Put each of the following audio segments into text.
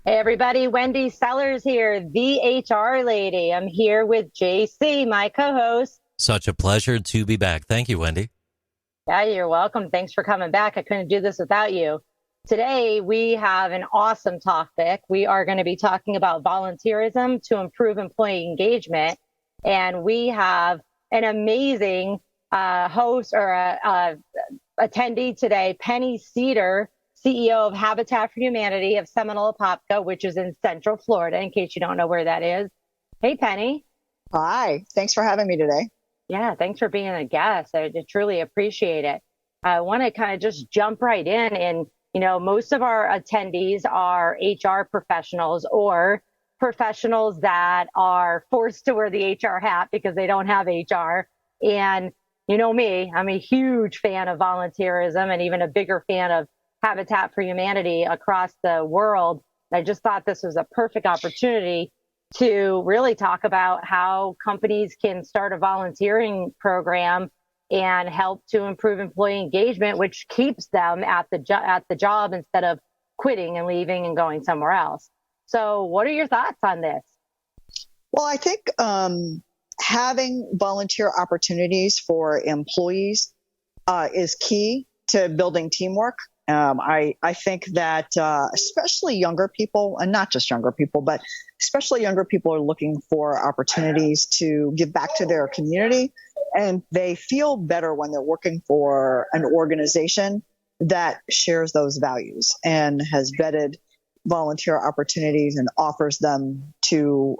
Hey everybody, Wendy Sellers here, the HR lady. I'm here with JC, my co-host. Such a pleasure to be back. Thank you, Wendy. Yeah, you're welcome. Thanks for coming back. I couldn't do this without you. Today, we have an awesome topic. We are going to be talking about volunteerism to improve employee engagement. And we have an amazing host or attendee today, Penny Cedar, CEO of Habitat for Humanity of Seminole Apopka, which is in Central Florida, in case you don't know where that is. Hey, Penny. Hi. Thanks for having me today. Yeah, thanks for being a guest. I truly appreciate it. I want to kind of just jump right in. And, most of our attendees are HR professionals or professionals that are forced to wear the HR hat because they don't have HR. And you know me, I'm a huge fan of volunteerism and even a bigger fan of Habitat for Humanity across the world. I just thought this was a perfect opportunity to really talk about how companies can start a volunteering program and help to improve employee engagement, which keeps them at the job instead of quitting and leaving and going somewhere else. So what are your thoughts on this? Well, I think having volunteer opportunities for employees is key to building teamwork. I think that especially younger people, and not just younger people, but especially younger people are looking for opportunities to give back to their community. And they feel better when they're working for an organization that shares those values and has vetted volunteer opportunities and offers them to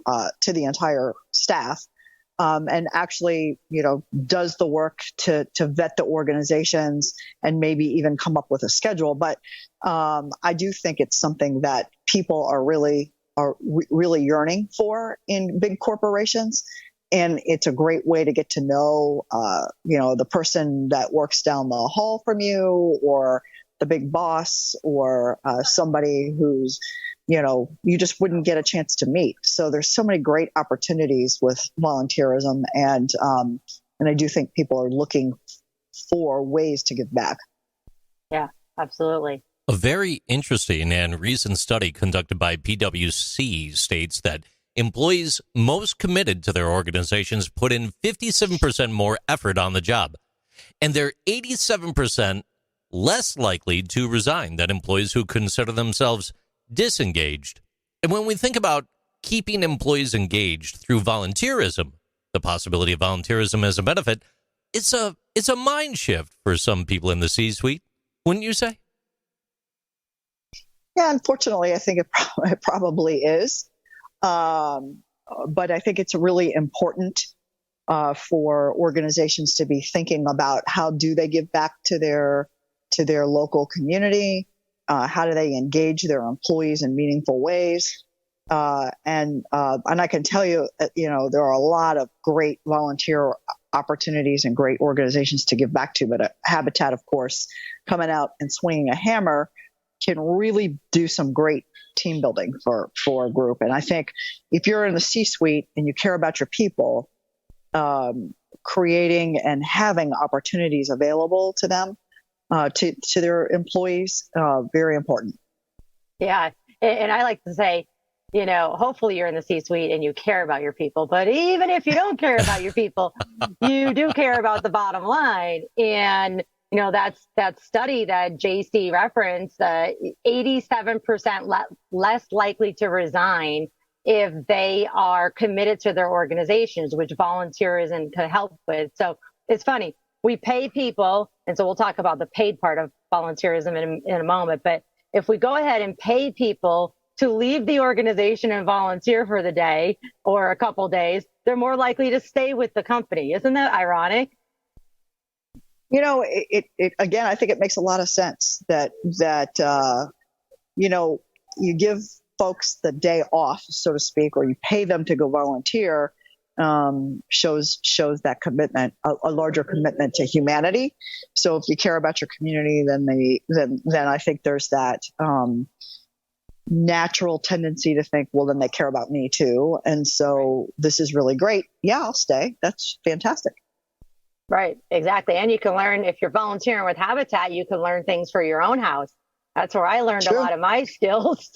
the entire staff. And actually, does the work to vet the organizations and maybe even come up with a schedule. But I do think it's something that people are really yearning for in big corporations. And it's a great way to get to know, the person that works down the hall from you, or the big boss, or somebody who's you just wouldn't get a chance to meet. So there's so many great opportunities with volunteerism, and I do think people are looking for ways to give back. Yeah, absolutely. A very interesting and recent study conducted by PwC states that employees most committed to their organizations put in 57% more effort on the job, and they're 87% less likely to resign than employees who consider themselves disengaged. And when we think about keeping employees engaged through volunteerism, the possibility of volunteerism as a benefit, it's a mind shift for some people in the C-suite, wouldn't you say? Yeah, unfortunately, I think it probably is. But I think it's really important for organizations to be thinking about how do they give back to their local community. How do they engage their employees in meaningful ways? And I can tell you, there are a lot of great volunteer opportunities and great organizations to give back to. But Habitat, of course, coming out and swinging a hammer can really do some great team building for a group. And I think if you're in the C-suite and you care about your people, creating and having opportunities available to them, to their employees, very important. Yeah. And I like to say, hopefully you're in the C-suite and you care about your people. But even if you don't care about your people, you do care about the bottom line. And, that's that study that JC referenced, 87% less likely to resign if they are committed to their organizations, which volunteerism could help with. So it's funny. We pay people, and so we'll talk about the paid part of volunteerism in a moment. But if we go ahead and pay people to leave the organization and volunteer for the day or a couple days, they're more likely to stay with the company. Isn't that ironic? It again, I think it makes a lot of sense that you give folks the day off, so to speak, or you pay them to go volunteer. Shows that commitment, a larger commitment to humanity. So if you care about your community, then I think there's that natural tendency to think, well, then they care about me too. And so this is really great. Yeah, I'll stay. That's fantastic. Right, exactly. And you can learn, if you're volunteering with Habitat, you can learn things for your own house. That's where I learned a True. lot of my skills.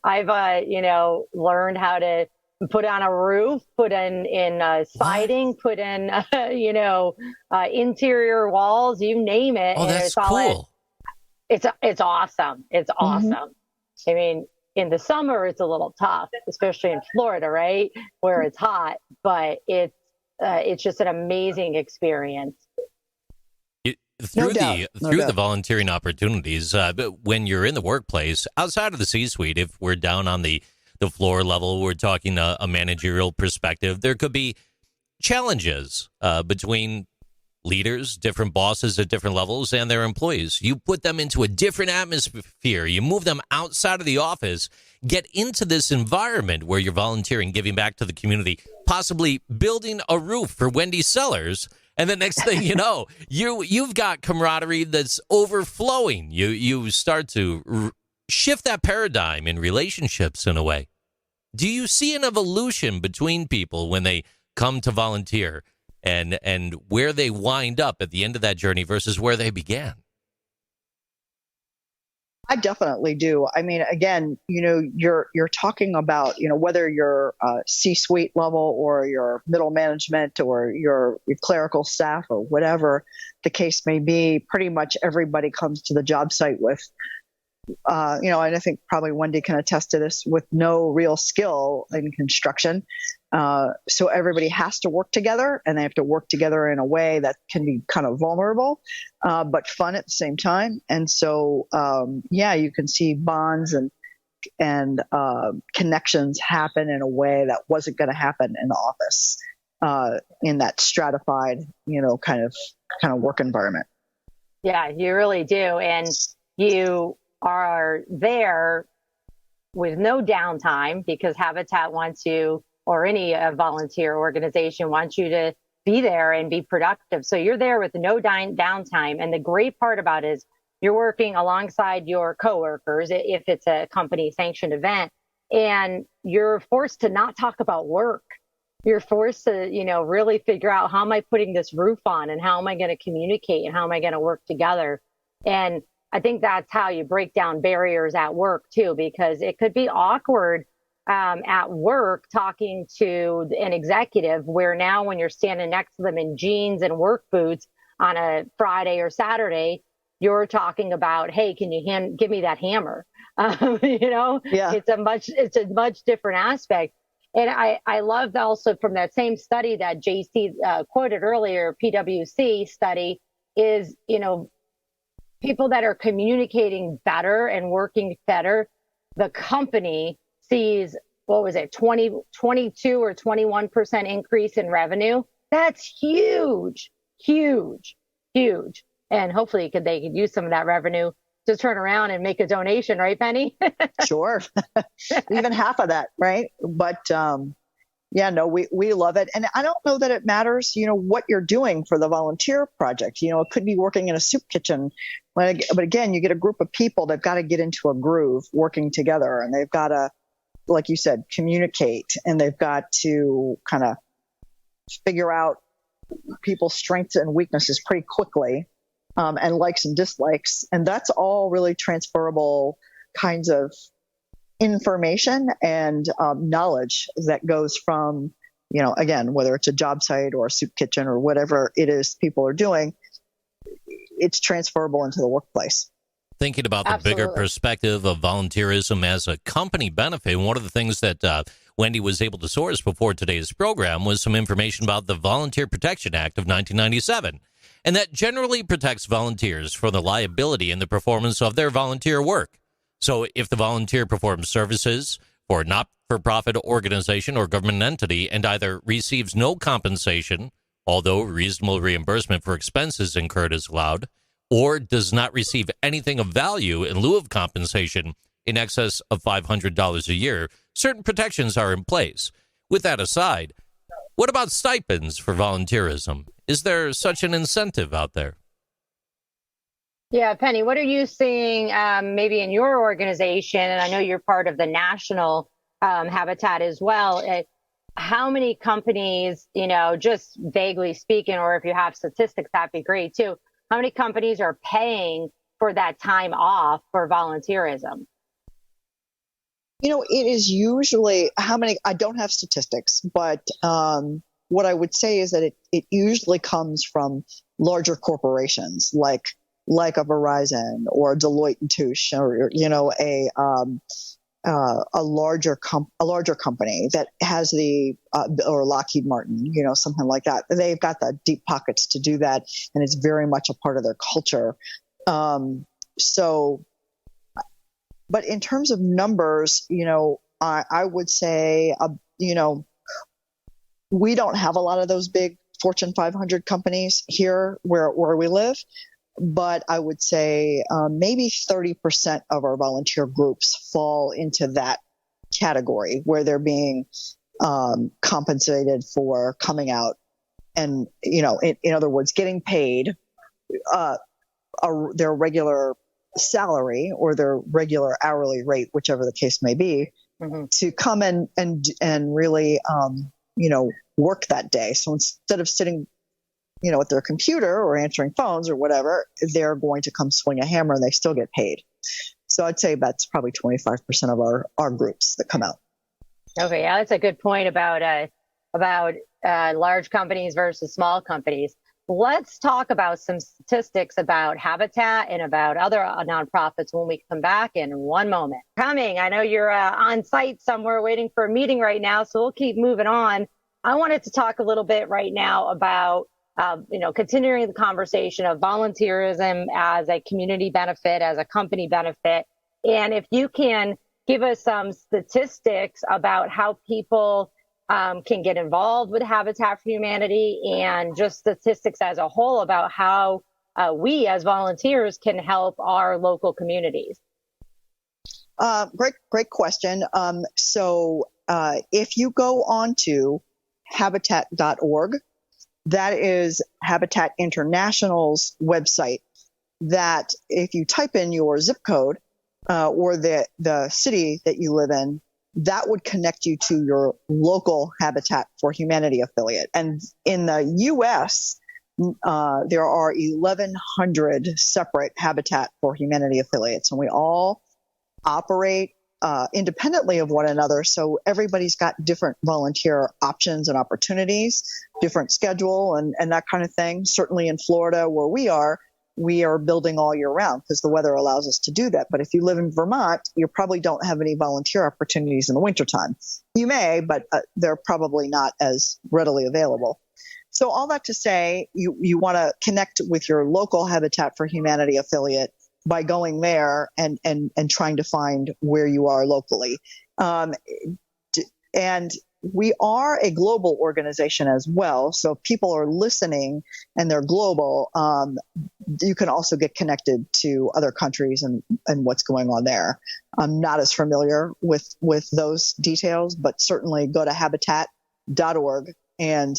I've, learned how to put on a roof, put in What? siding, put in, interior walls, you name it. Oh, And that's it's all at, cool. it's awesome. It's Hmm. awesome. I mean, in the summer, it's a little tough, especially in Florida, right? Where it's hot, but it's just an amazing experience. It, No through doubt. the No through the doubt. volunteering opportunities, but when you're in the workplace, outside of the C-suite, if we're down on the floor level, we're talking a managerial perspective. There could be challenges between leaders, different bosses at different levels, and their employees. You put them into a different atmosphere. You move them outside of the office, get into this environment where you're volunteering, giving back to the community, possibly building a roof for Wendy's Cellars. And the next thing you know, you've got camaraderie that's overflowing. You start to shift that paradigm in relationships in a way. Do you see an evolution between people when they come to volunteer and where they wind up at the end of that journey versus where they began? I definitely do. I mean, again, you're talking about, whether you're C-suite level or your middle management or your clerical staff or whatever the case may be. Pretty much everybody comes to the job site with, and I think probably Wendy can attest to this, with no real skill in construction. So everybody has to work together, and they have to work together in a way that can be kind of vulnerable, but fun at the same time. And so, you can see bonds and connections happen in a way that wasn't going to happen in the office, in that stratified, kind of work environment. Yeah, you really do. And you are there with no downtime because Habitat wants you, or any volunteer organization wants you to be there and be productive. So you're there with no downtime. And the great part about it is you're working alongside your coworkers if it's a company sanctioned event, and you're forced to not talk about work. You're forced to, really figure out, how am I putting this roof on, and how am I going to communicate, and how am I going to work together? And I think that's how you break down barriers at work too, because it could be awkward at work talking to an executive, where now when you're standing next to them in jeans and work boots on a Friday or Saturday, you're talking about, hey, can you give me that hammer? Yeah. It's a much different aspect. And I loved also from that same study that JC quoted earlier, PwC study, is, people that are communicating better and working better, the company sees, what was it, 22 or 21% increase in revenue. That's huge, huge, huge. And hopefully they could use some of that revenue to turn around and make a donation, right, Penny? Sure. Even half of that, right? But we love it. And I don't know that it matters, what you're doing for the volunteer project. It could be working in a soup kitchen. But again, you get a group of people that've got to get into a groove working together, and they've got to, like you said, communicate, and they've got to kind of figure out people's strengths and weaknesses pretty quickly, and likes and dislikes. And that's all really transferable kinds of information and knowledge that goes from, again, whether it's a job site or a soup kitchen or whatever it is people are doing, it's transferable into the workplace. Thinking about the bigger perspective of volunteerism as a company benefit, one of the things that Wendy was able to source before today's program was some information about the Volunteer Protection Act of 1997. And that generally protects volunteers from the liability in the performance of their volunteer work. So if the volunteer performs services for a not-for-profit organization or government entity and either receives no compensation, although reasonable reimbursement for expenses incurred is allowed, or does not receive anything of value in lieu of compensation in excess of $500 a year, certain protections are in place. With that aside, what about stipends for volunteerism? Is there such an incentive out there? Yeah, Penny, what are you seeing maybe in your organization? And I know you're part of the national Habitat as well. How many companies, just vaguely speaking, or if you have statistics, that'd be great too. How many companies are paying for for that time off for volunteerism? It is usually how many, I don't have statistics, but what I would say is that it usually comes from larger corporations like a Verizon or a Deloitte and Touche, or a larger company that has or Lockheed Martin, something like that. They've got the deep pockets to do that, and it's very much a part of their culture. But in terms of numbers, I would say, we don't have a lot of those big Fortune 500 companies here where we live. But I would say maybe 30% of our volunteer groups fall into that category where they're being compensated for coming out and, in other words, getting paid their regular salary or their regular hourly rate, whichever the case may be, to come and really, work that day. So instead of sitting at their computer or answering phones or whatever, they're going to come swing a hammer and they still get paid. So I'd say that's probably 25% of our groups that come out. Okay, yeah, that's a good point about large companies versus small companies. Let's talk about some statistics about Habitat and about other nonprofits when we come back in one moment. I know you're on site somewhere waiting for a meeting right now, so we'll keep moving on. I wanted to talk a little bit right now about continuing the conversation of volunteerism as a community benefit, as a company benefit. And if you can give us some statistics about how people can get involved with Habitat for Humanity, and just statistics as a whole about how we as volunteers can help our local communities. Great question. So if you go on to habitat.org, that is Habitat International's website, that if you type in your zip code or the city that you live in, that would connect you to your local Habitat for Humanity affiliate. And in the U.S., there are 1,100 separate Habitat for Humanity affiliates, and we all operate independently of one another. So everybody's got different volunteer options and opportunities, different schedule and that kind of thing. Certainly in Florida, where we are building all year round because the weather allows us to do that. But if you live in Vermont, you probably don't have any volunteer opportunities in the wintertime. You may, but they're probably not as readily available. So all that to say, you want to connect with your local Habitat for Humanity affiliate by going there and trying to find where you are locally. And we are a global organization as well. So if people are listening and they're global, you can also get connected to other countries and what's going on there. I'm not as familiar with those details, but certainly go to habitat.org and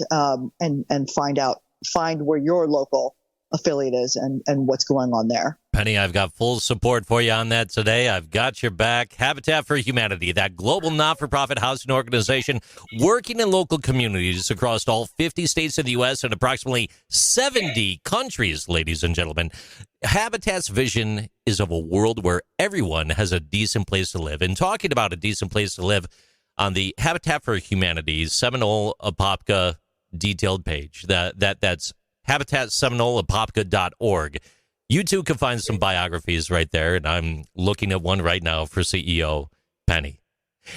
find where your local affiliate is and what's going on there. Penny, I've got full support for you on that today. I've got your back. Habitat for Humanity, that global not-for-profit housing organization working in local communities across all 50 states of the U.S. and approximately 70 countries, ladies and gentlemen. Habitat's vision is of a world where everyone has a decent place to live. And talking about a decent place to live, on the Habitat for Humanity's Seminole Apopka detailed page, that's habitatseminoleapopka.org. You too can find some biographies right there, and I'm looking at one right now for CEO Penny.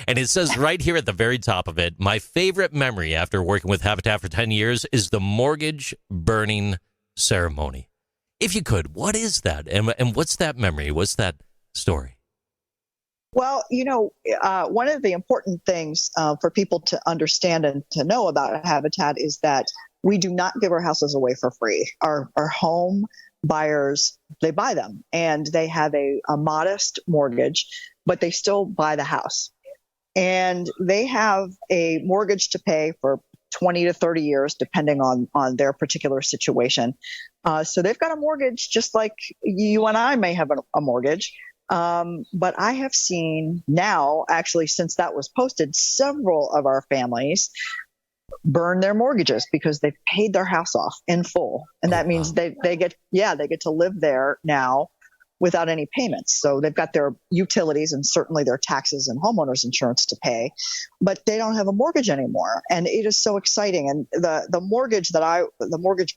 And it says right here at the very top of it, my favorite memory after working with Habitat for 10 years is the mortgage burning ceremony. If you could, what is that? And what's that memory? What's that story? Well, one of the important things for people to understand and to know about Habitat is that we do not give our houses away for free. Our home buyers, they buy them and they have a modest mortgage, but they still buy the house. And they have a mortgage to pay for 20 to 30 years, depending on their particular situation. So they've got a mortgage just like you and I may have a mortgage. But I have seen now, actually, since that was posted, several of our families burn their mortgages because they've paid their house off in full. And that means they get to live there now without any payments. So they've got their utilities and certainly their taxes and homeowners insurance to pay, but they don't have a mortgage anymore. And it is so exciting. And the mortgage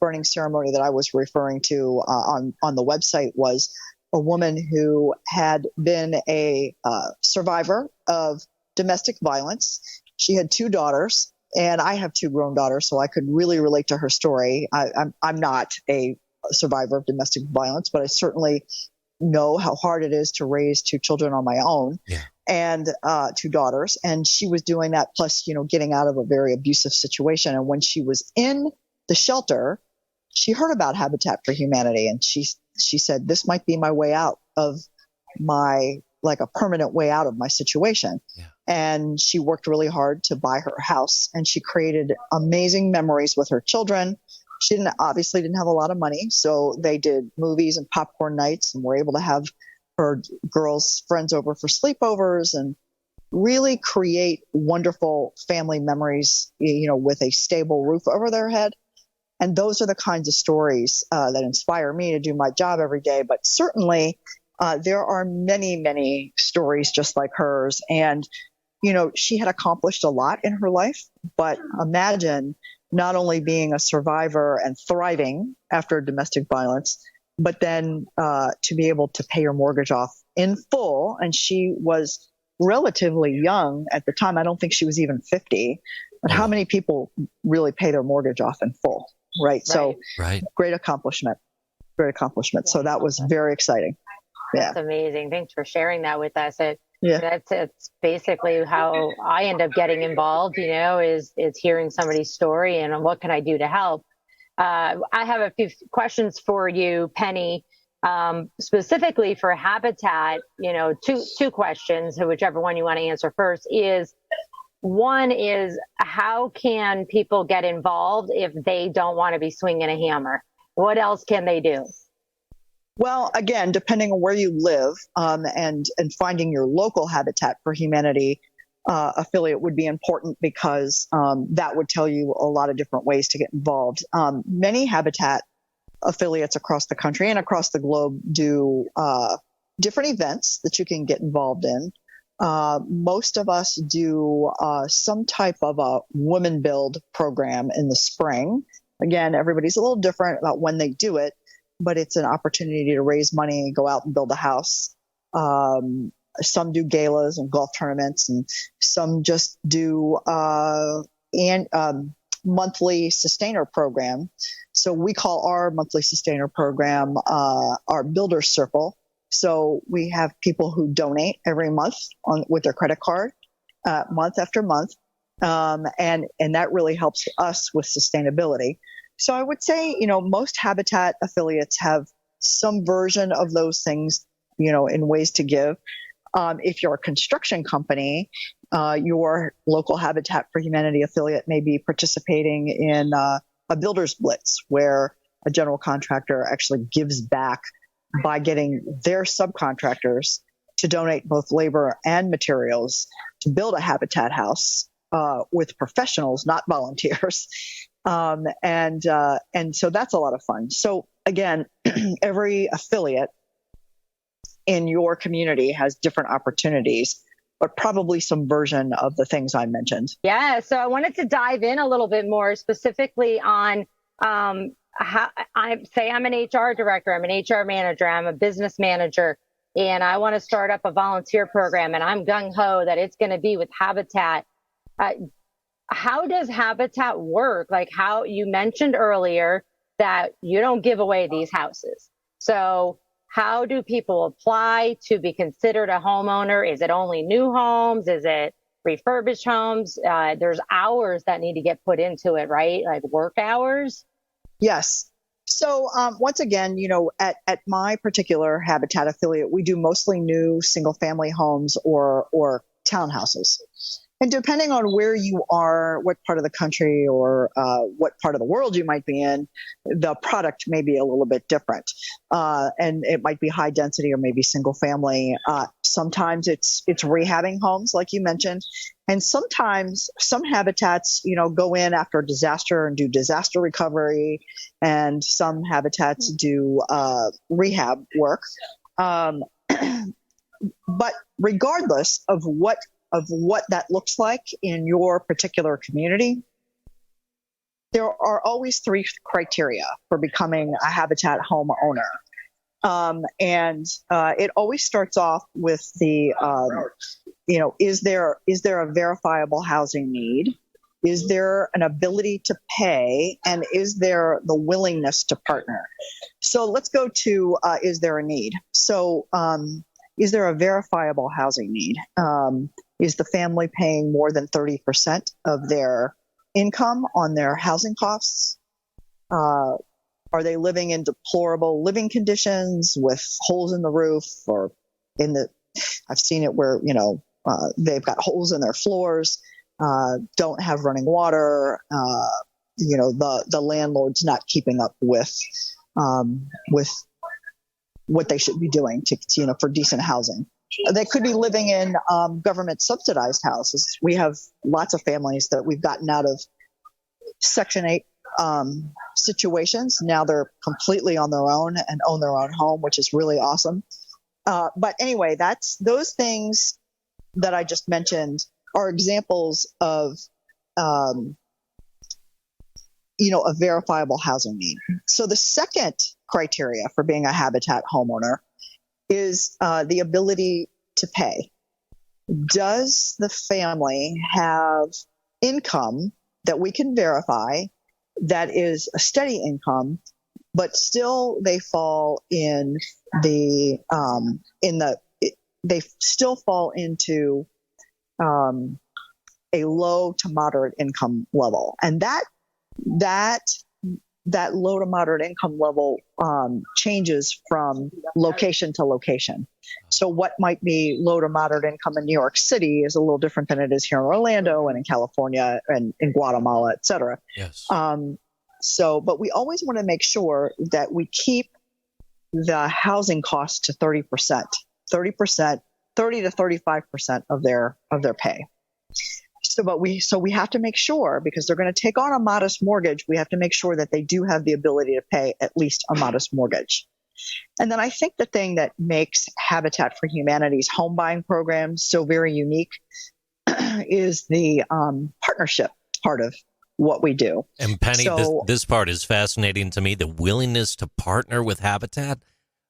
burning ceremony that I was referring to on the website was a woman who had been a survivor of domestic violence. She had 2 daughters, and I have 2 grown daughters, so I could really relate to her story. I'm not a survivor of domestic violence, but I certainly know how hard it is to raise 2 children on my own, and 2 daughters. And she was doing that, plus, getting out of a very abusive situation. And when she was in the shelter, she heard about Habitat for Humanity, and she said, this might be my way out of a permanent way out of my situation. Yeah. And she worked really hard to buy her house, and she created amazing memories with her children. She obviously didn't have a lot of money, so they did movies and popcorn nights and were able to have her girls' friends over for sleepovers and really create wonderful family memories, with a stable roof over their head. And those are the kinds of stories that inspire me to do my job every day. But certainly there are many, many stories just like hers. And, she had accomplished a lot in her life, but imagine not only being a survivor and thriving after domestic violence, but then to be able to pay her mortgage off in full. And she was relatively young at the time. I don't think she was even 50. But how many people really pay their mortgage off in full? Right. So great accomplishment. So that was very exciting. That's amazing. Thanks for sharing that with us. It's basically how I end up getting involved, is hearing somebody's story and what can I do to help. I have a few questions for you, Penny, specifically for Habitat. Two questions, whichever one you want to answer first is, one is, how can people get involved if they don't want to be swinging a hammer? What else can they do? Well, again, depending on where you live, and finding your local Habitat for Humanity affiliate would be important, because that would tell you a lot of different ways to get involved. Many Habitat affiliates across the country and across the globe do different events that you can get involved in. Most of us do some type of a women build program in the spring. Again, everybody's a little different about when they do it, but it's an opportunity to raise money and go out and build a house. Some do galas and golf tournaments, and some just do monthly sustainer program. So we call our monthly sustainer program our Builder Circle. So we have people who donate every month with their credit card, month after month, and that really helps us with sustainability. So I would say, most Habitat affiliates have some version of those things, in ways to give. If you're a construction company, your local Habitat for Humanity affiliate may be participating in a builder's blitz, where a general contractor actually gives back by getting their subcontractors to donate both labor and materials to build a Habitat house with professionals, not volunteers. And so that's a lot of fun. So again, every affiliate in your community has different opportunities, but probably some version of the things I mentioned. Yeah. So I wanted to dive in a little bit more specifically on how I'm an HR director, I'm an HR manager, I'm a business manager, and I want to start up a volunteer program, and I'm gung ho that it's going to be with Habitat. How does Habitat work? Like, how you mentioned earlier that you don't give away these houses. So how do people apply to be considered a homeowner? Is it only new homes? Is it refurbished homes? There's hours that need to get put into it, right? Like work hours? Yes. So once again, at my particular Habitat affiliate, we do mostly new single family homes or townhouses. And depending on where you are, what part of the country or what part of the world you might be in, the product may be a little bit different. And it might be high density or maybe single family. Sometimes it's rehabbing homes, like you mentioned. And sometimes some habitats, go in after a disaster and do disaster recovery. And some habitats do rehab work. Um, but regardless of what that looks like in your particular community, there are always three criteria for becoming a Habitat home owner. And it always starts off with the, is there a verifiable housing need? Is there an ability to pay? And is there the willingness to partner? So let's go to, is there a need? So is there a verifiable housing need? Is the family paying more than 30% of their income on their housing costs? Are they living in deplorable living conditions with holes in the roof, or I've seen it where, they've got holes in their floors, don't have running water, the landlord's not keeping up with what they should be doing to for decent housing. They could be living in government subsidized houses. We have lots of families that we've gotten out of Section 8 situations. Now they're completely on their own and own their own home, which is really awesome. But anyway, those things that I just mentioned are examples of, a verifiable housing need. So the second criteria for being a Habitat homeowner is the ability to pay. Does the family have income that we can verify that is a steady income, but still they fall in they still fall into a low to moderate income level, and that low to moderate income level changes from location to location. So what might be low to moderate income in New York City is a little different than it is here in Orlando and in California and in Guatemala, et cetera. Yes. But we always want to make sure that we keep the housing costs to 30%, 30 to 35% of their pay. So we have to make sure, because they're going to take on a modest mortgage, we have to make sure that they do have the ability to pay at least a modest mortgage. And then I think the thing that makes Habitat for Humanity's home buying program so very unique is the partnership part of what we do. And Penny, this part is fascinating to me, the willingness to partner with Habitat.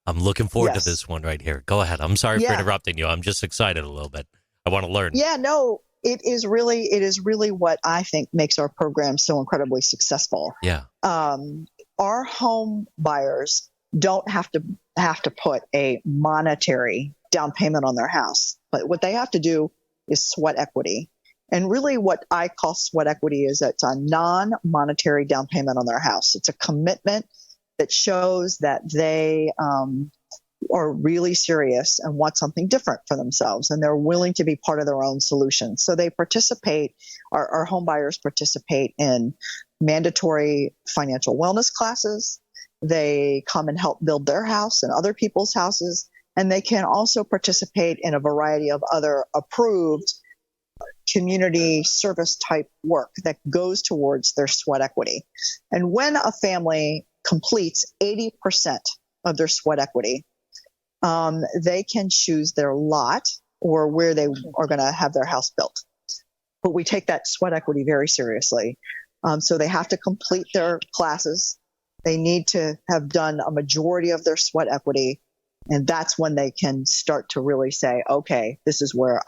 I'm looking forward to this one right here. Go ahead. I'm sorry for interrupting you. I'm just excited a little bit. I want to learn. Yeah, no. It is really what I think makes our program so incredibly successful. Yeah. Our home buyers don't have to put a monetary down payment on their house, but what they have to do is sweat equity. And really what I call sweat equity is it's a non-monetary down payment on their house. It's a commitment that shows that they are really serious and want something different for themselves, and they're willing to be part of their own solution. So they participate, our home buyers participate in mandatory financial wellness classes. They come and help build their house and other people's houses, and they can also participate in a variety of other approved community service type work that goes towards their sweat equity. And when a family completes 80% of their sweat equity, they can choose their lot or where they are going to have their house built. But we take that sweat equity very seriously. So they have to complete their classes. They need to have done a majority of their sweat equity. And that's when they can start to really say, okay, this is where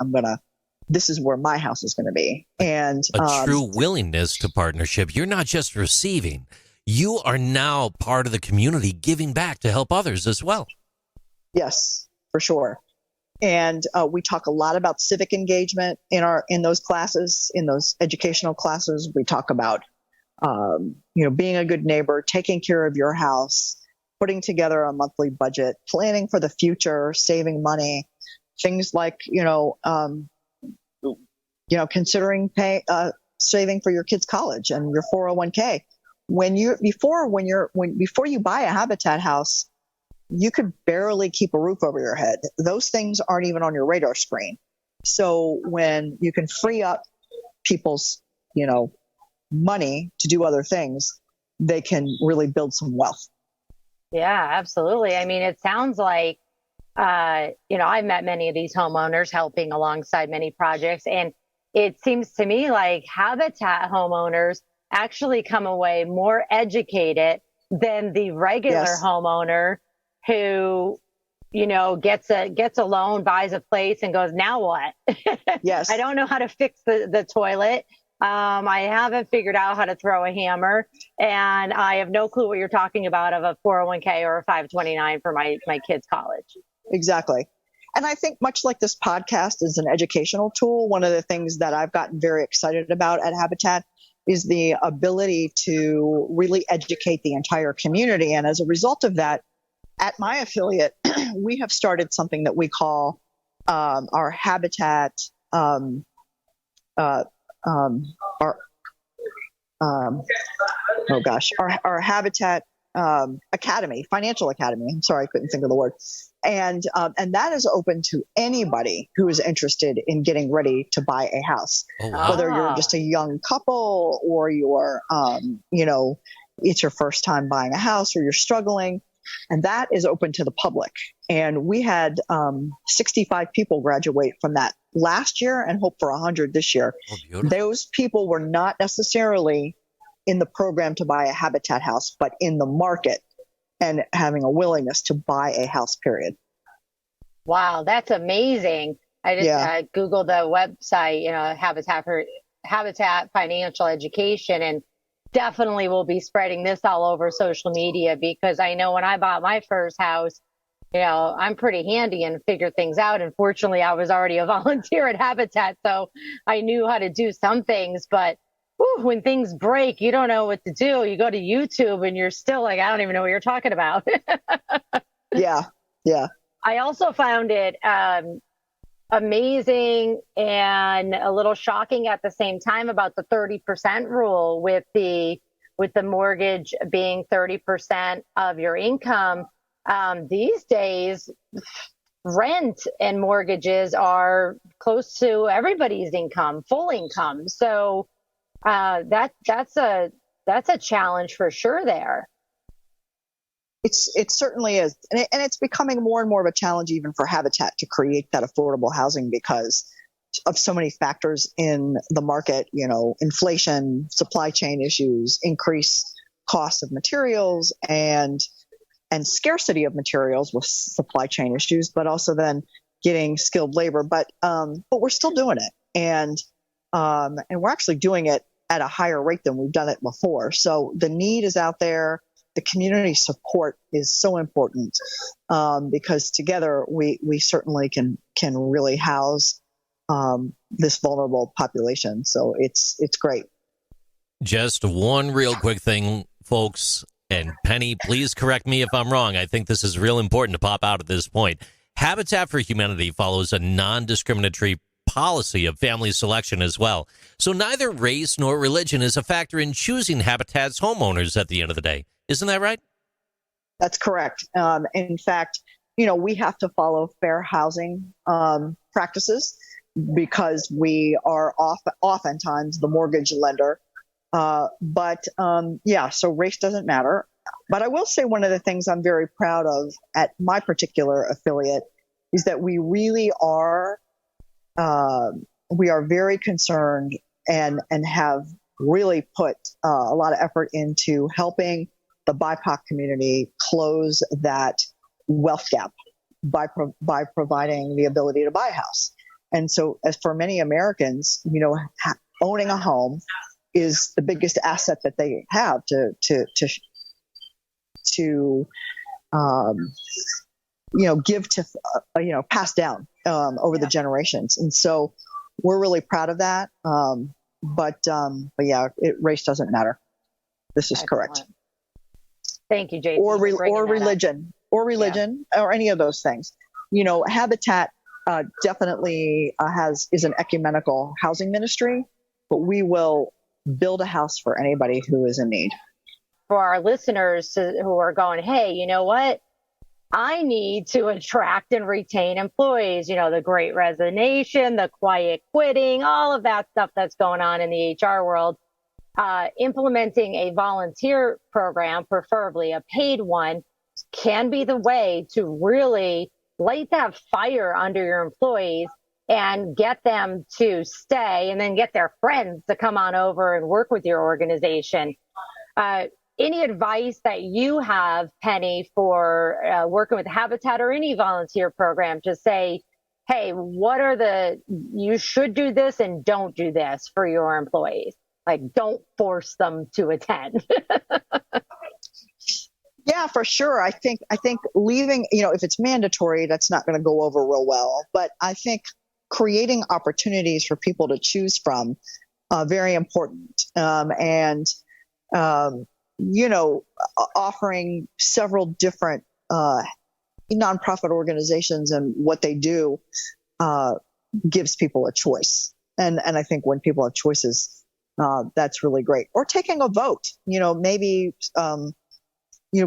my house is going to be. And a true willingness to partnership. You're not just receiving. You are now part of the community giving back to help others as well. Yes, for sure. And we talk a lot about civic engagement in those classes, in those educational classes. We talk about, being a good neighbor, taking care of your house, putting together a monthly budget, planning for the future, saving money, things like, considering saving for your kids' college and your 401k. Before you buy a Habitat house, you could barely keep a roof over your head. Those things aren't even on your radar screen. So when you can free up people's, money to do other things, they can really build some wealth. Yeah, absolutely. I mean, it sounds like I've met many of these homeowners helping alongside many projects, and it seems to me like habitat homeowners actually come away more educated than the regular Yes. homeowner who, gets a loan, buys a place, and goes, now what? I Yes. don't know how to fix the toilet. I haven't figured out how to throw a hammer, and I have no clue what you're talking about of a 401k or a 529 for my kids' college. Exactly. And I think much like this podcast is an educational tool, one of the things that I've gotten very excited about at Habitat is the ability to really educate the entire community. And as a result of that, at my affiliate, we have started something that we call our Habitat, uh, our our Habitat Academy, Financial Academy. I'm sorry, I couldn't think of the word. And that is open to anybody who is interested in getting ready to buy a house, Oh, wow. whether you're just a young couple or you're, it's your first time buying a house or you're struggling. And that is open to the public. And we had 65 people graduate from that last year and hope for 100 this year. Oh, Those people were not necessarily in the program to buy a Habitat house, but in the market and having a willingness to buy a house, period. Wow, that's amazing. I just Googled the website, Habitat Financial Education, and definitely will be spreading this all over social media, because I know when I bought my first house, I'm pretty handy and figure things out. And fortunately, I was already a volunteer at Habitat, so I knew how to do some things. But when things break, you don't know what to do. You go to YouTube and you're still like, I don't even know what you're talking about. Yeah. I also found it amazing and a little shocking at the same time about the 30% rule with the mortgage being 30% of your income. These days, rent and mortgages are close to everybody's income, full income. So that's a challenge for sure there. It certainly is. And it's becoming more and more of a challenge even for Habitat to create that affordable housing because of so many factors in the market, inflation, supply chain issues, increased costs of materials and scarcity of materials with supply chain issues, but also then getting skilled labor. But we're still doing it. And we're actually doing it at a higher rate than we've done it before. So the need is out there. The community support is so important because together we certainly can really house this vulnerable population. So it's great. Just one real quick thing, folks, and Penny, please correct me if I'm wrong. I think this is real important to pop out at this point. Habitat for Humanity follows a non-discriminatory policy of family selection as well. So neither race nor religion is a factor in choosing Habitat's homeowners at the end of the day. Isn't that right? That's correct. In fact, we have to follow fair housing practices because we are oftentimes the mortgage lender. So race doesn't matter. But I will say one of the things I'm very proud of at my particular affiliate is that we really are very concerned and have really put a lot of effort into helping the BIPOC community close that wealth gap by providing the ability to buy a house. And so, as for many Americans, owning a home is the biggest asset that they have to give to pass down over the generations. And so, we're really proud of that. Race doesn't matter. This is correct. Thank you, JC. Or religion, or any of those things. Habitat definitely is an ecumenical housing ministry, but we will build a house for anybody who is in need. For our listeners who are going, hey, you know what? I need to attract and retain employees, the great resignation, the quiet quitting, all of that stuff that's going on in the HR world. Implementing a volunteer program, preferably a paid one, can be the way to really light that fire under your employees and get them to stay, and then get their friends to come on over and work with your organization. Any advice that you have, Penny, for working with Habitat or any volunteer program to say, hey, you should do this and don't do this for your employees? Like, don't force them to attend. Yeah, for sure. I think leaving, if it's mandatory, that's not going to go over real well. But I think creating opportunities for people to choose from, very important. Offering several different nonprofit organizations and what they do gives people a choice. And I think when people have choices, that's really great. Or taking a vote, maybe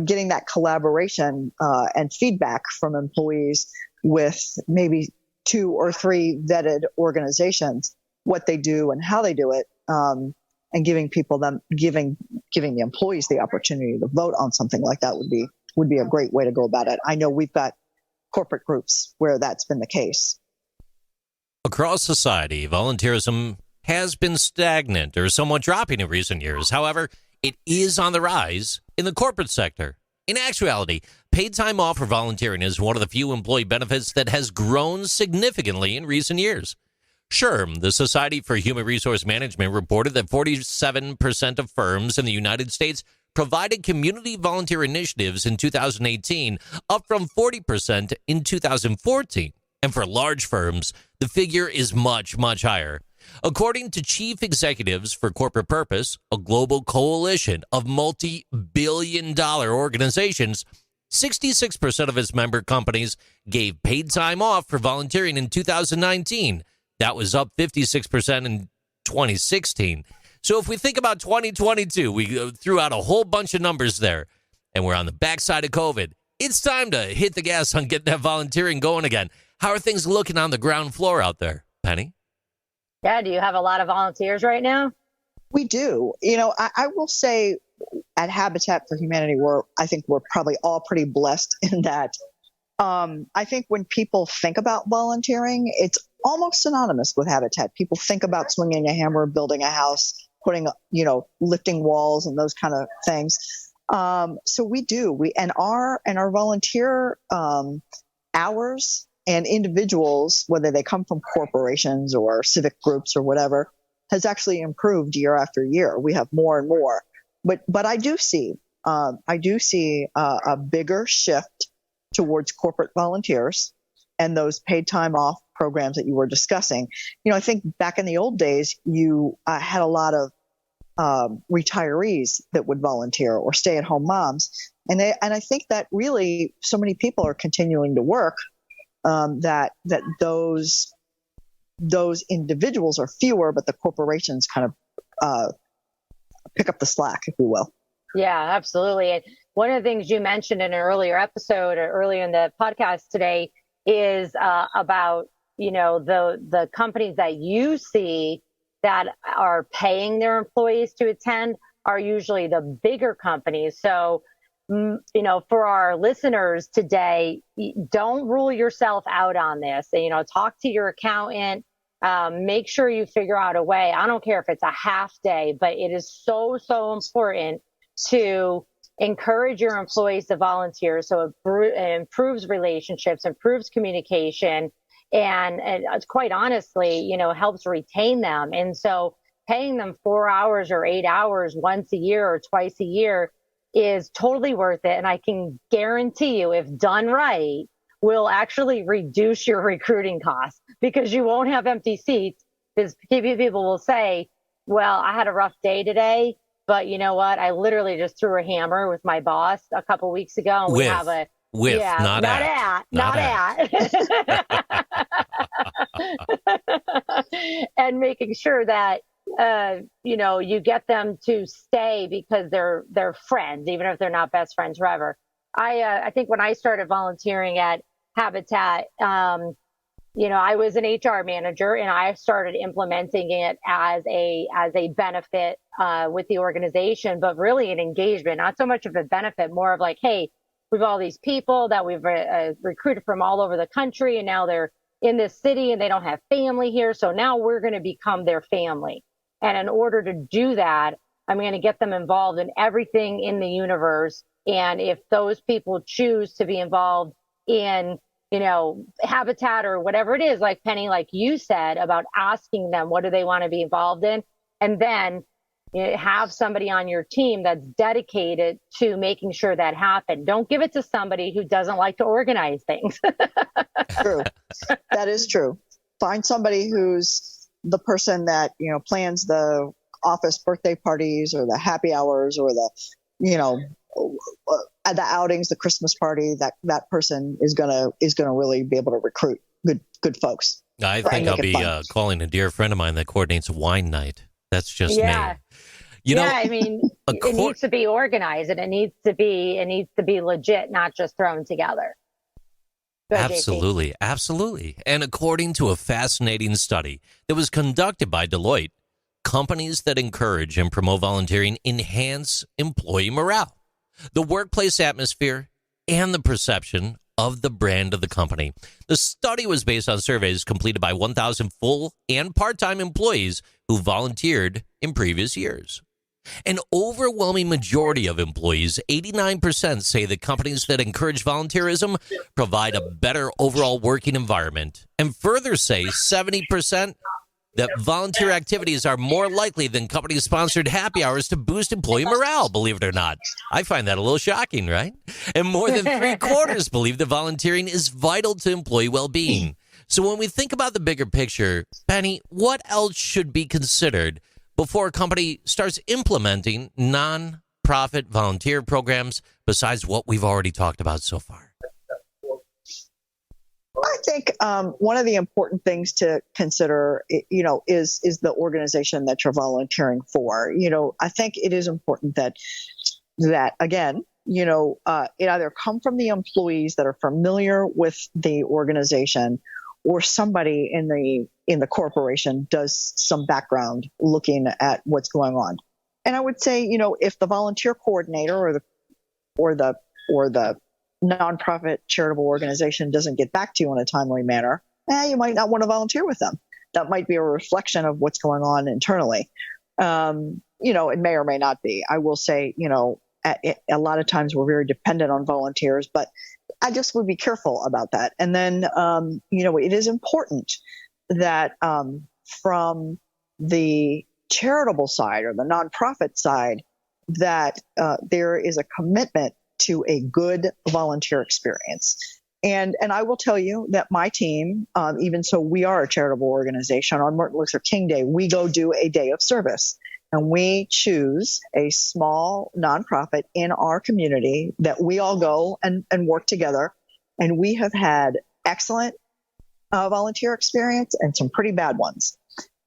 getting that collaboration and feedback from employees with maybe 2 or 3 vetted organizations, what they do and how they do it, and giving the employees the opportunity to vote on something like that would be a great way to go about it. I know we've got corporate groups where that's been the case. Across society, volunteerism has been stagnant or somewhat dropping in recent years. However, it is on the rise in the corporate sector. In actuality, paid time off for volunteering is one of the few employee benefits that has grown significantly in recent years. Sure, the Society for Human Resource Management reported that 47% of firms in the United States provided community volunteer initiatives in 2018, up from 40% in 2014. And for large firms, the figure is much, much higher. According to chief executives for Corporate Purpose, a global coalition of multi-billion-dollar organizations, 66% of its member companies gave paid time off for volunteering in 2019. That was up 56% in 2016. So if we think about 2022, we threw out a whole bunch of numbers there, and we're on the backside of COVID. It's time to hit the gas on getting that volunteering going again. How are things looking on the ground floor out there, Penny? Yeah, do you have a lot of volunteers right now? We do. I will say at Habitat for Humanity, I think we're probably all pretty blessed in that. I think when people think about volunteering, it's almost synonymous with Habitat. People think about swinging a hammer, building a house, lifting walls and those kind of things. So we do. Our volunteer hours and individuals, whether they come from corporations or civic groups or whatever, has actually improved year after year. We have more and more. But I do see a bigger shift towards corporate volunteers and those paid time off programs that you were discussing. I think back in the old days, you had a lot of retirees that would volunteer, or stay-at-home moms, and I think that really so many people are continuing to work that those individuals are fewer, but the corporations kind of pick up the slack, if you will. Yeah, absolutely. And one of the things you mentioned in an earlier episode or earlier in the podcast today is about, the companies that you see that are paying their employees to attend are usually the bigger companies. So, for our listeners today, don't rule yourself out on this. Talk to your accountant. Make sure you figure out a way. I don't care if it's a half day, but it is so, so important to encourage your employees to volunteer. So it improves relationships, improves communication, and quite honestly, helps retain them. And so paying them 4 hours or 8 hours once a year or twice a year is totally worth it. And I can guarantee you, if done right, will actually reduce your recruiting costs, because you won't have empty seats. Because people will say, well, I had a rough day today, but you know what? I literally just threw a hammer with my boss a couple weeks ago. And we have not at. And making sure that you get them to stay because they're friends, even if they're not best friends forever. I think when I started volunteering at Habitat, I was an HR manager, and I started implementing it as a benefit with the organization, but really an engagement, not so much of a benefit, more of like, hey, we've all these people that we've recruited from all over the country, and now they're in this city and they don't have family here. So now we're going to become their family. And in order to do that, I'm going to get them involved in everything in the universe. And if those people choose to be involved in, habitat or whatever it is, like Penny, like you said, about asking them, what do they want to be involved in? And then have somebody on your team that's dedicated to making sure that happens. Don't give it to somebody who doesn't like to organize things. True. That is true. Find somebody who's the person that, plans the office birthday parties or the happy hours or the, at the outings, the Christmas party. That person is gonna really be able to recruit good folks. I think I'll be calling a dear friend of mine that coordinates a wine night. That's just me. I mean, it needs to be organized, and it needs to be legit, not just thrown together. Absolutely. And according to a fascinating study that was conducted by Deloitte, companies that encourage and promote volunteering enhance employee morale, the workplace atmosphere, and the perception of the brand of the company. The study was based on surveys completed by 1,000 full and part-time employees who volunteered in previous years. An overwhelming majority of employees, 89%, say that companies that encourage volunteerism provide a better overall working environment, and further say 70% that volunteer activities are more likely than company-sponsored happy hours to boost employee morale, believe it or not. I find that a little shocking, right? And more than 3/4 believe that volunteering is vital to employee well-being. So when we think about the bigger picture, Penny, what else should be considered before a company starts implementing non-profit volunteer programs besides what we've already talked about so far? I think one of the important things to consider, is the organization that you're volunteering for. I think it is important that again, it either come from the employees that are familiar with the organization, or somebody in the corporation does some background looking at what's going on. And I would say, if the volunteer coordinator or the nonprofit charitable organization doesn't get back to you in a timely manner, you might not want to volunteer with them. That might be a reflection of what's going on internally. It may or may not be. I will say, a lot of times we're very dependent on volunteers, but I just would be careful about that. And then, it is important that from the charitable side or the nonprofit side, that there is a commitment to a good volunteer experience. And I will tell you that my team, even so we are a charitable organization, on Martin Luther King Day, we go do a day of service. And we choose a small nonprofit in our community that we all go and work together. And we have had excellent volunteer experience and some pretty bad ones.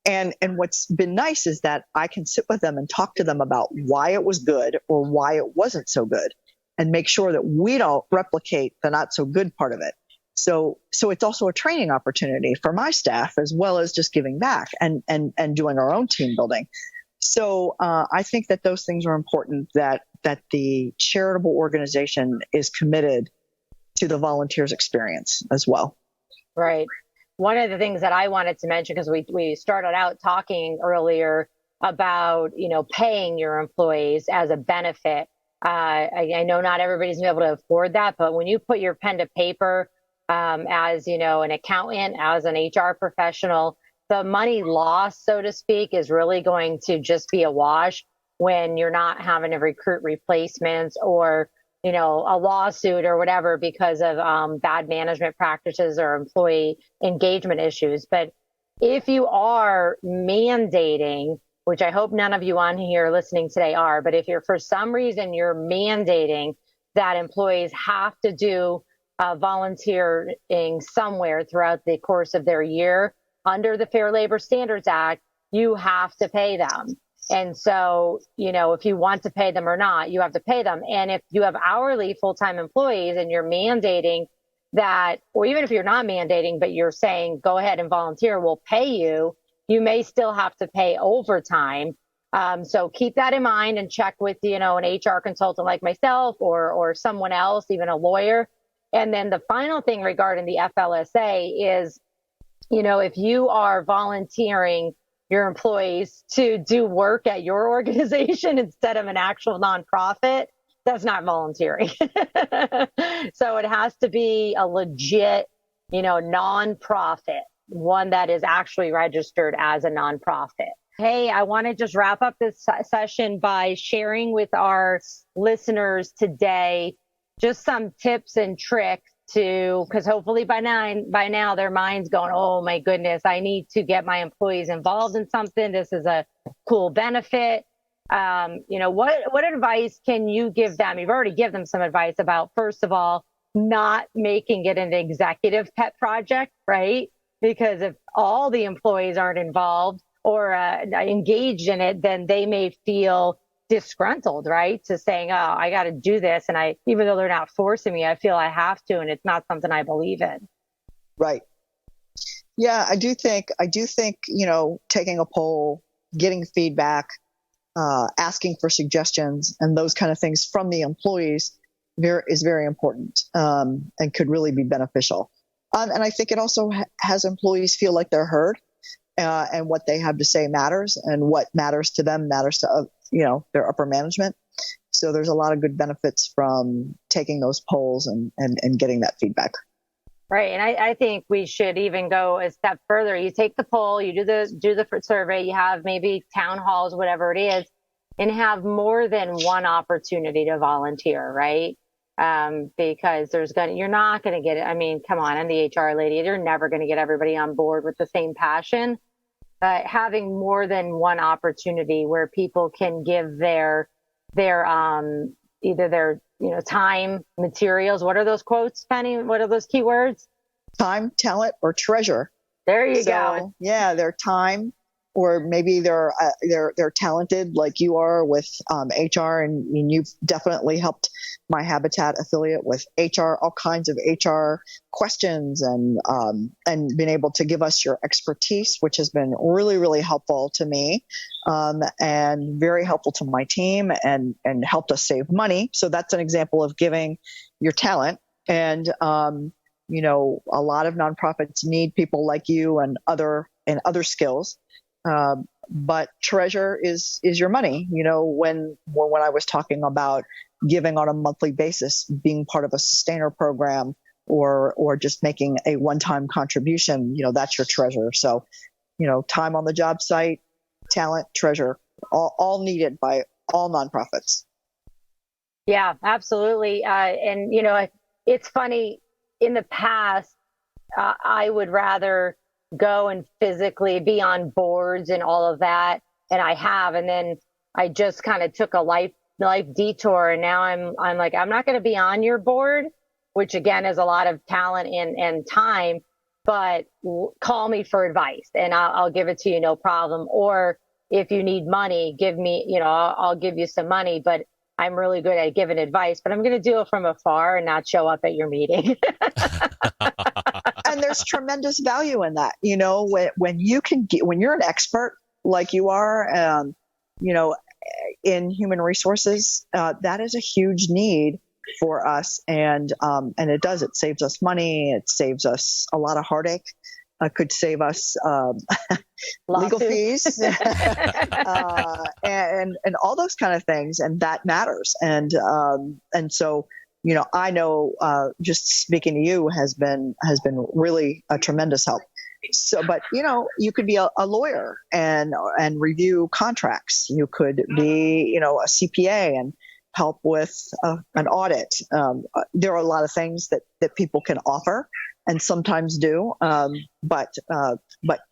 And what's been nice is that I can sit with them and talk to them about why it was good or why it wasn't so good, and make sure that we don't replicate the not so good part of it. So it's also a training opportunity for my staff, as well as just giving back and doing our own team building. So I think that those things are important, that the charitable organization is committed to the volunteers' experience as well. Right. One of the things that I wanted to mention, because we started out talking earlier about, paying your employees as a benefit. I know not everybody's gonna be able to afford that, but when you put your pen to paper as, an accountant, as an HR professional, the money lost, so to speak, is really going to just be a wash when you're not having to recruit replacements or, a lawsuit or whatever because of bad management practices or employee engagement issues. But if you are mandating, which I hope none of you on here listening today are, but if you're for some reason you're mandating that employees have to do volunteering somewhere throughout the course of their year, under the Fair Labor Standards Act, you have to pay them. And so, if you want to pay them or not, you have to pay them. And if you have hourly full-time employees and you're mandating that, or even if you're not mandating, but you're saying, go ahead and volunteer, we'll pay you, you may still have to pay overtime So keep that in mind and check with, an HR consultant like myself or someone else, even a lawyer. And then the final thing regarding the FLSA is, if you are volunteering your employees to do work at your organization instead of an actual nonprofit, that's not volunteering. So it has to be a legit, nonprofit, one that is actually registered as a nonprofit. Hey, I want to just wrap up this session by sharing with our listeners today just some tips and tricks because hopefully by now their mind's going, oh my goodness, I need to get my employees involved in something. This is a cool benefit. What advice can you give them? You've already given them some advice about, first of all, not making it an executive pet project, right? Because if all the employees aren't involved or engaged in it, then they may feel disgruntled, right? To saying, oh, I got to do this. And even though they're not forcing me, I feel I have to, and it's not something I believe in. Right. Yeah, I do think, taking a poll, getting feedback, asking for suggestions and those kind of things from the employees is very important, and could really be beneficial. And I think it also has employees feel like they're heard, and what they have to say matters, and what matters to them matters to their upper management. So there's a lot of good benefits from taking those polls and getting that feedback. Right. And I think we should even go a step further. You take the poll, you do the survey, you have maybe town halls, whatever it is, and have more than one opportunity to volunteer, right? Because you're not going to get it. I mean, come on, I'm the HR lady. You're never going to get everybody on board with the same passion. But having more than one opportunity where people can give their either their time, materials. What are those quotes, Penny? What are those keywords? Time, talent, or treasure. There you go. Yeah, their time, or maybe they're talented like you are with HR, and you've definitely helped my Habitat affiliate with HR, all kinds of HR questions, and been able to give us your expertise, which has been really, really helpful to me, and very helpful to my team, and helped us save money. So that's an example of giving your talent. And a lot of nonprofits need people like you and other skills. But treasure is your money. When I was talking about giving on a monthly basis, being part of a sustainer program, or just making a one-time contribution, that's your treasure. So, time on the job site, talent, treasure, all needed by all nonprofits. Yeah, absolutely. And it's funny. In the past, I would rather go and physically be on boards and all of that, and I have. And then I just kind of took a life detour, and now I'm like, I'm not going to be on your board, which again is a lot of talent and time, but call me for advice and I'll give it to you, no problem. Or if you need money, give me, I'll give you some money, but I'm really good at giving advice, but I'm going to do it from afar and not show up at your meeting. And there's tremendous value in that. When you're an expert like you are, in human resources, that is a huge need for us. And it saves us money. It saves us a lot of heartache. Could save us legal fees and all those kind of things, and that matters. And so I know just speaking to you has been really a tremendous help. So, but you could be a lawyer and review contracts. You could be a CPA and help with an audit. There are a lot of things that people can offer and sometimes do. But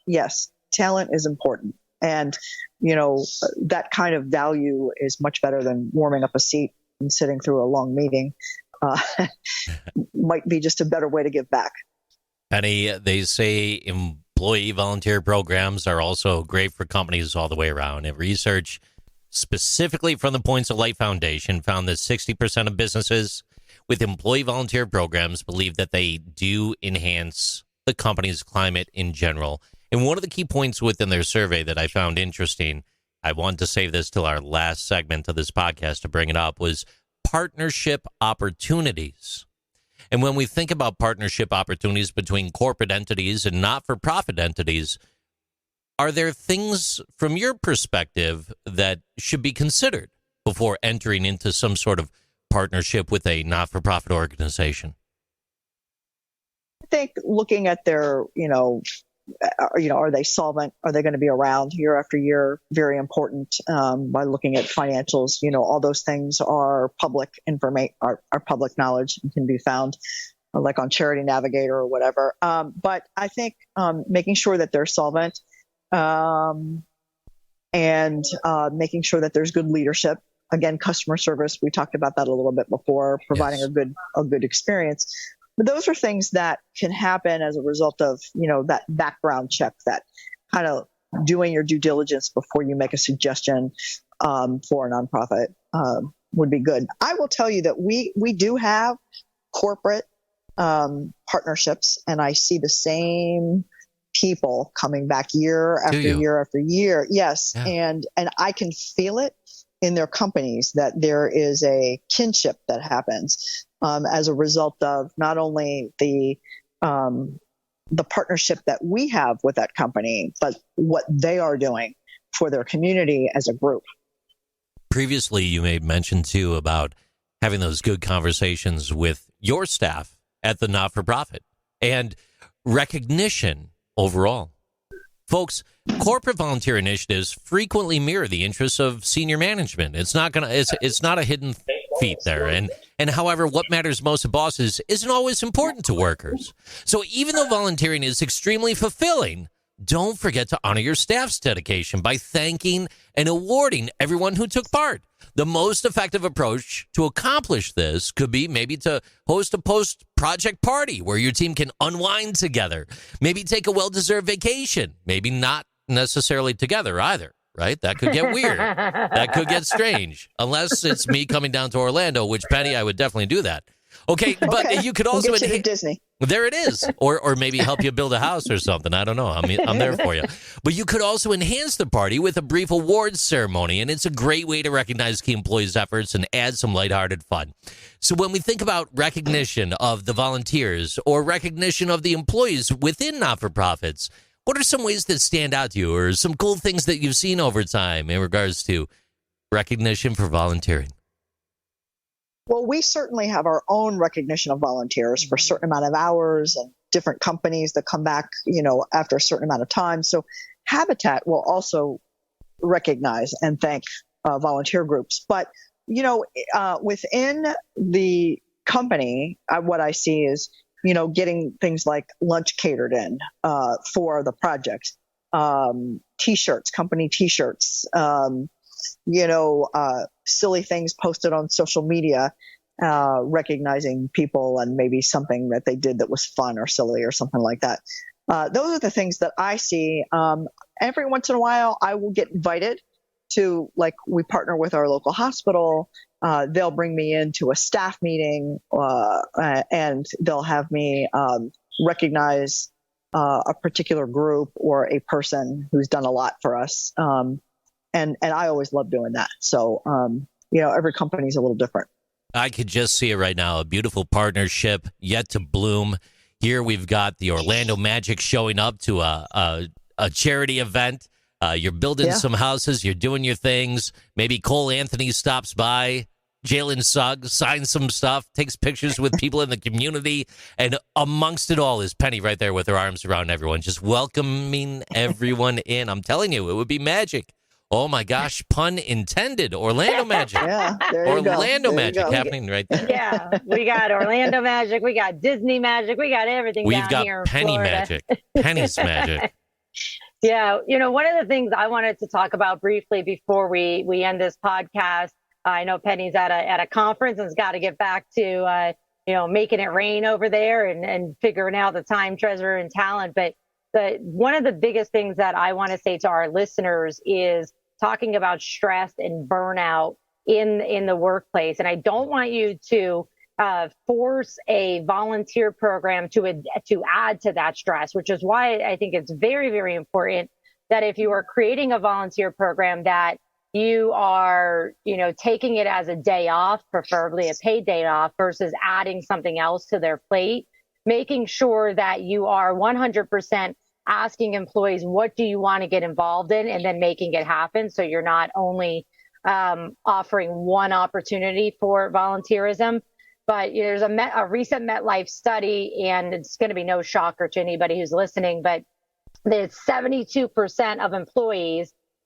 yes, talent is important. And, that kind of value is much better than warming up a seat and sitting through a long meeting. Might be just a better way to give back. Penny, they say employee volunteer programs are also great for companies all the way around. And research specifically from the Points of Light Foundation found that 60% of businesses with employee volunteer programs believe that they do enhance the company's climate in general. And one of the key points within their survey that I found interesting I wanted to save this till our last segment of this podcast to bring it up, was partnership opportunities. And when we think about partnership opportunities between corporate entities and not-for-profit entities, are there things from your perspective that should be considered before entering into some sort of partnership with a not-for-profit organization? I think looking at their, are they solvent? Are they going to be around year after year? Very important. By looking at financials, all those things are public information, are public knowledge, and can be found like on Charity Navigator or whatever. But I think making sure that they're solvent, and making sure that there's good leadership. Again, customer service. We talked about that a little bit before. Providing Yes. a good experience. But those are things that can happen as a result of, that background check, that kind of doing your due diligence before you make a suggestion for a nonprofit would be good. I will tell you that we do have corporate partnerships, and I see the same people coming back year after year after year. Yes, Yeah. and I can feel it in their companies that there is a kinship that happens. As a result of not only the partnership that we have with that company, but what they are doing for their community as a group. Previously, you made mention, too, about having those good conversations with your staff at the not-for-profit and recognition overall. Folks, corporate volunteer initiatives frequently mirror the interests of senior management. It's not a hidden feat there. And however, what matters most to bosses isn't always important to workers. So even though volunteering is extremely fulfilling, don't forget to honor your staff's dedication by thanking and awarding everyone who took part. The most effective approach to accomplish this could be maybe to host a post-project party where your team can unwind together. Maybe take a well-deserved vacation. Maybe not necessarily together either, right? That could get weird. That could get strange. Unless it's me coming down to Orlando, which, Penny, I would definitely do that. Okay, but you could also We'll get you to Disney. There it is. Or maybe help you build a house or something. I don't know. I'm there for you. But you could also enhance the party with a brief awards ceremony, and it's a great way to recognize key employees' efforts and add some lighthearted fun. So when we think about recognition of the volunteers or recognition of the employees within not-for-profits, what are some ways that stand out to you or some cool things that you've seen over time in regards to recognition for volunteering? Well, we certainly have our own recognition of volunteers for a certain amount of hours and different companies that come back, after a certain amount of time. So Habitat will also recognize and thank volunteer groups. But, within the company, what I see is, getting things like lunch catered in for the project, T-shirts, company T-shirts, silly things posted on social media, recognizing people and maybe something that they did that was fun or silly or something like that. Those are the things that I see. Every once in a while, I will get invited to, like, we partner with our local hospital. They'll bring me into a staff meeting, and they'll have me recognize a particular group or a person who's done a lot for us. And I always love doing that. So, every company is a little different. I could just see it right now. A beautiful partnership yet to bloom. Here we've got the Orlando Magic showing up to a charity event. You're building some houses. You're doing your things. Maybe Cole Anthony stops by. Jalen Suggs signs some stuff, takes pictures with people in the community. And amongst it all is Penny right there with her arms around everyone, just welcoming everyone in. I'm telling you, it would be magic. Oh, my gosh, pun intended. Orlando Magic. Yeah, there you go. Orlando Magic happening right there. Yeah, we got Orlando Magic. We got Disney Magic. We got everything We've down got here in Penny Florida. Magic. Penny's Magic. Yeah, one of the things I wanted to talk about briefly before we end this podcast, I know Penny's at a conference and has got to get back to, making it rain over there and figuring out the time, treasure, and talent. But one of the biggest things that I want to say to our listeners is talking about stress and burnout in the workplace. And I don't want you to force a volunteer program to add to that stress, which is why I think it's very, very important that if you are creating a volunteer program, that you are, taking it as a day off, preferably a paid day off, versus adding something else to their plate, making sure that you are 100% asking employees, what do you want to get involved in, and then making it happen. So you're not only offering one opportunity for volunteerism. But there's a recent MetLife study, and it's going to be no shocker to anybody who's listening, but that 72% of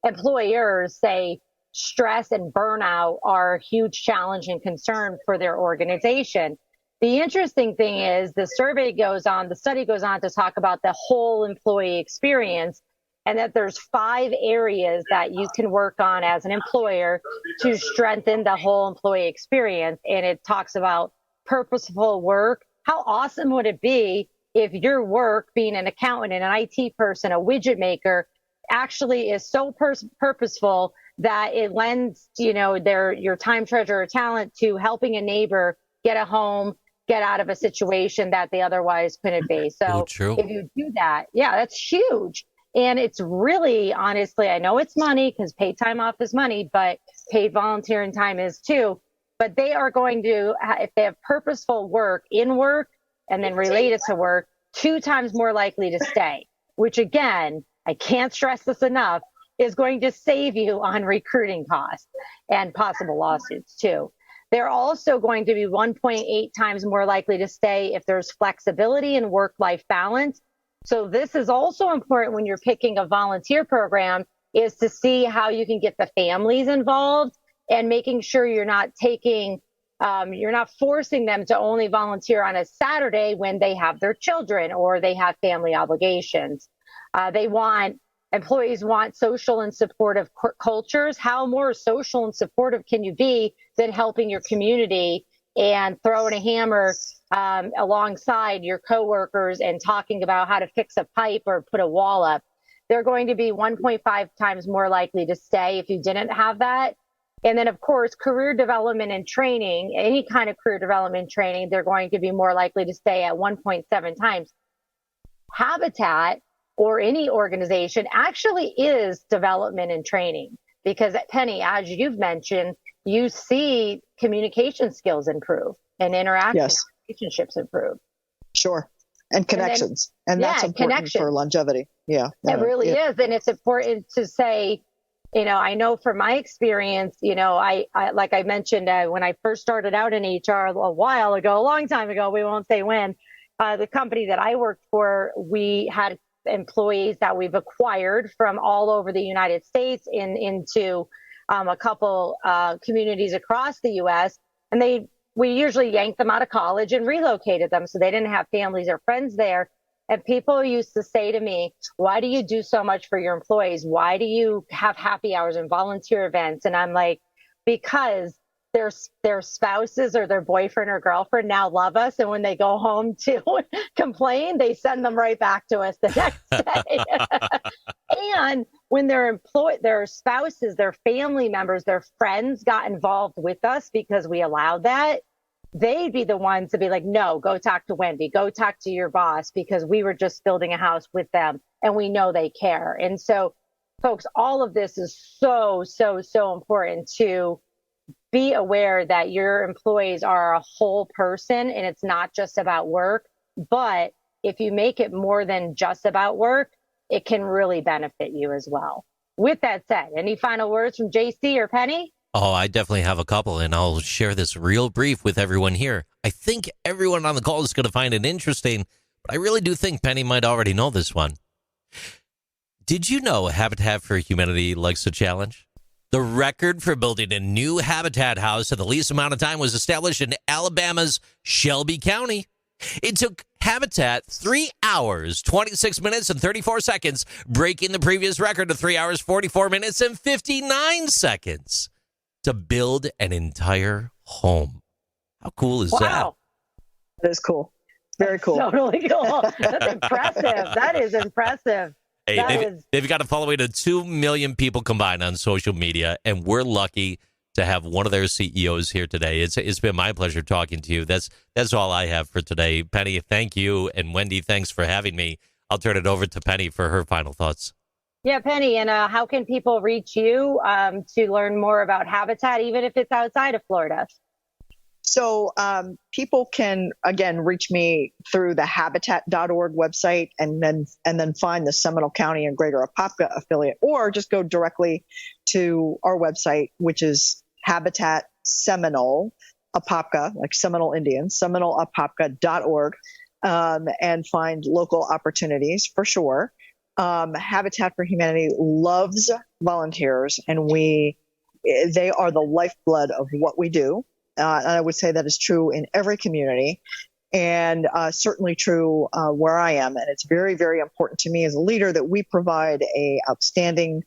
employers say stress and burnout are a huge challenge and concern for their organization. The interesting thing is the study goes on to talk about the whole employee experience, and that there's 5 areas that you can work on as an employer to strengthen the whole employee experience. And it talks about purposeful work. How awesome would it be if your work, being an accountant and an IT person, a widget maker, actually is so purposeful that it lends, your time, treasure, or talent to helping a neighbor get a home, get out of a situation that they otherwise couldn't be. So if you do that, that's huge. And it's really, honestly, I know it's money because paid time off is money, but paid volunteering time is too. But they are going to, if they have purposeful work in work and then related to work, 2 times more likely to stay, which again, I can't stress this enough, is going to save you on recruiting costs and possible lawsuits too. They're also going to be 1.8 times more likely to stay if there's flexibility and work-life balance. So this is also important when you're picking a volunteer program, is to see how you can get the families involved and making sure you're not forcing them to only volunteer on a Saturday when they have their children or they have family obligations. Employees want social and supportive cultures. How more social and supportive can you be than helping your community and throwing a hammer alongside your coworkers and talking about how to fix a pipe or put a wall up? They're going to be 1.5 times more likely to stay if you didn't have that. And then, of course, career development and training, any kind of career development training, they're going to be more likely to stay at 1.7 times. Habitat, or any organization, actually is development and training, because Penny, as you've mentioned, you see communication skills improve and relationships improve. Sure. And connections. And that's important for longevity. Yeah. It really is. And it's important to say, I know from my experience, I like I mentioned, when I first started out in HR a long time ago, we won't say when, the company that I worked for, we had employees that we've acquired from all over the United States into a couple communities across the U.S. And we usually yanked them out of college and relocated them, so they didn't have families or friends there. And people used to say to me, why do you do so much for your employees? Why do you have happy hours and volunteer events? And I'm like, because their spouses or their boyfriend or girlfriend now love us. And when they go home to complain, they send them right back to us the next day. And when their spouses, their family members, their friends got involved with us because we allowed that, they'd be the ones to be like, no, go talk to Wendy, go talk to your boss, because we were just building a house with them and we know they care. And so, folks, all of this is so, so, so important to be aware that your employees are a whole person and it's not just about work. But if you make it more than just about work, it can really benefit you as well. With that said, any final words from JC or Penny? Oh, I definitely have a couple, and I'll share this real brief with everyone here. I think everyone on the call is going to find it interesting, but I really do think Penny might already know this one. Did you know Habitat for Humanity likes a challenge? The record for building a new habitat house in the least amount of time was established in Alabama's Shelby County. It took Habitat 3 hours, 26 minutes, and 34 seconds, breaking the previous record of 3 hours, 44 minutes, and 59 seconds to build an entire home. How cool is that? That is cool. Very cool. Totally cool. That's impressive. That is impressive. Hey, they've got a following of 2 million people combined on social media, and we're lucky to have one of their CEOs here today. It's been my pleasure talking to you. That's all I have for today. Penny, thank you, and Wendy, thanks for having me. I'll turn it over to Penny for her final thoughts. Yeah, Penny, and how can people reach you to learn more about Habitat, even if it's outside of Florida? So people can again reach me through the habitat.org website and then find the Seminole County and Greater Apopka affiliate, or just go directly to our website, which is Habitat Seminole Apopka, like Seminole Indians, SeminoleApopka.org, and find local opportunities for sure. Habitat for Humanity loves volunteers, and they are the lifeblood of what we do. And I would say that is true in every community, and certainly true where I am. And it's very, very important to me as a leader that we provide a outstanding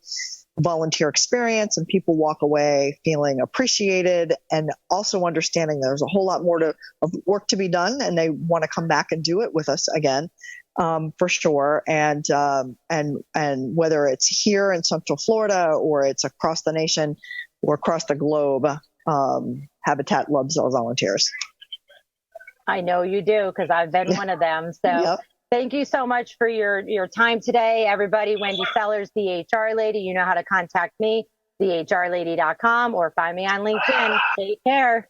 volunteer experience, and people walk away feeling appreciated and also understanding there's a whole lot more of work to be done, and they want to come back and do it with us again, for sure. And whether it's here in Central Florida or it's across the nation or across the globe, Habitat loves our volunteers. I know you do, because I've been one of them. So Yep. thank you so much for your time today, everybody. Wendy Sellers, the HR lady. You know how to contact me, thehrlady.com, or find me on LinkedIn. Take care.